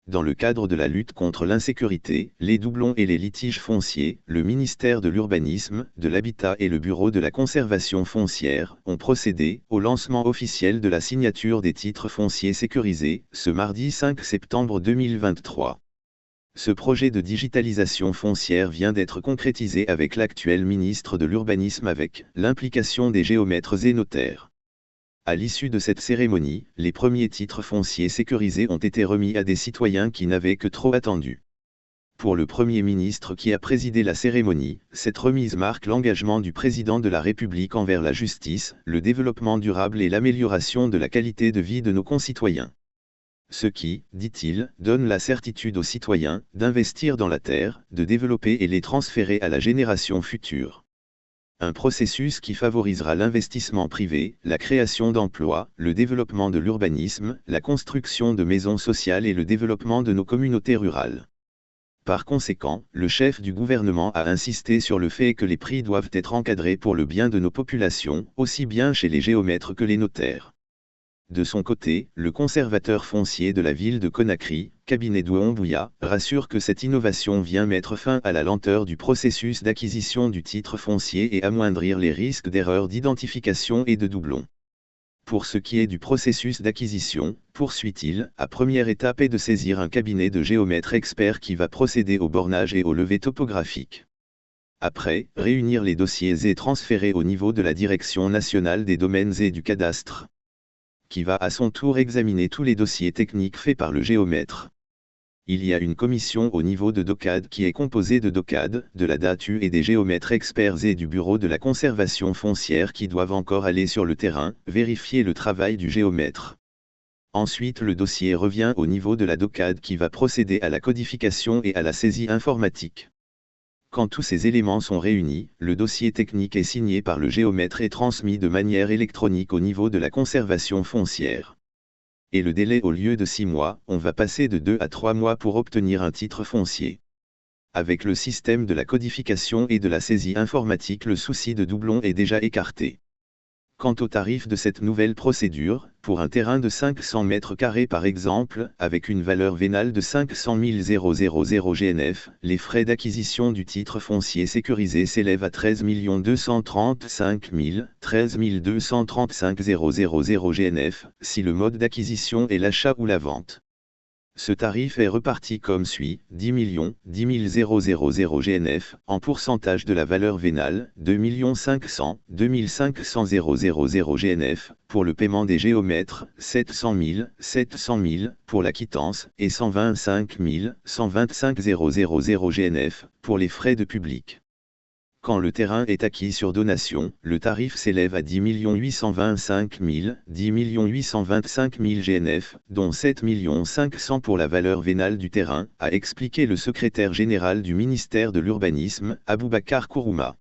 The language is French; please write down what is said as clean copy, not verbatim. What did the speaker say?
Dans le cadre de la lutte contre l'insécurité, les doublons et les litiges fonciers, le ministère de l'Urbanisme, de l'Habitat et le Bureau de la Conservation foncière ont procédé au lancement officiel de la signature des titres fonciers sécurisés, ce mardi 5 septembre 2023. Ce projet de digitalisation foncière vient d'être concrétisé avec l'actuel ministre de l'Urbanisme avec l'implication des géomètres et notaires. À l'issue de cette cérémonie, les premiers titres fonciers sécurisés ont été remis à des citoyens qui n'avaient que trop attendu. Pour le Premier ministre qui a présidé la cérémonie, cette remise marque l'engagement du président de la République envers la justice, le développement durable et l'amélioration de la qualité de vie de nos concitoyens. Ce qui, dit-il, donne la certitude aux citoyens d'investir dans la terre, de développer et les transférer à la génération future. Un processus qui favorisera l'investissement privé, la création d'emplois, le développement de l'urbanisme, la construction de maisons sociales et le développement de nos communautés rurales. Par conséquent, le chef du gouvernement a insisté sur le fait que les prix doivent être encadrés pour le bien de nos populations, aussi bien chez les géomètres que les notaires. De son côté, le conservateur foncier de la ville de Conakry, Cabinet Doumbouya, rassure que cette innovation vient mettre fin à la lenteur du processus d'acquisition du titre foncier et amoindrir les risques d'erreurs d'identification et de doublons. Pour ce qui est du processus d'acquisition, poursuit-il, la première étape est de saisir un cabinet de géomètres experts qui va procéder au bornage et au levé topographique. Après, réunir les dossiers et transférer au niveau de la Direction nationale des domaines et du cadastre, qui va à son tour examiner tous les dossiers techniques faits par le géomètre. Il y a une commission au niveau de DOCAD qui est composée de DOCAD, de la DATU et des géomètres experts et du Bureau de la Conservation foncière qui doivent encore aller sur le terrain, vérifier le travail du géomètre. Ensuite le dossier revient au niveau de la DOCAD qui va procéder à la codification et à la saisie informatique. Quand tous ces éléments sont réunis, le dossier technique est signé par le géomètre et transmis de manière électronique au niveau de la conservation foncière. Et le délai au lieu de 6 mois, on va passer de 2 à 3 mois pour obtenir un titre foncier. Avec le système de la codification et de la saisie informatique, le souci de doublon est déjà écarté. Quant au tarif de cette nouvelle procédure, pour un terrain de 500 mètres carrés par exemple, avec une valeur vénale de 500 000 GNF, les frais d'acquisition du titre foncier sécurisé s'élèvent à 13 235 235 000 GNF, si le mode d'acquisition est l'achat ou la vente. Ce tarif est reparti comme suit, 10 000 GNF, en pourcentage de la valeur vénale, 2 500 000 GNF, pour le paiement des géomètres, 700 000 pour la quittance, et 125 000 GNF, pour les frais de public. Quand le terrain est acquis sur donation, le tarif s'élève à 10 825 000 GNF, dont 7 500 pour la valeur vénale du terrain, a expliqué le secrétaire général du ministère de l'Urbanisme, Aboubacar Kourouma.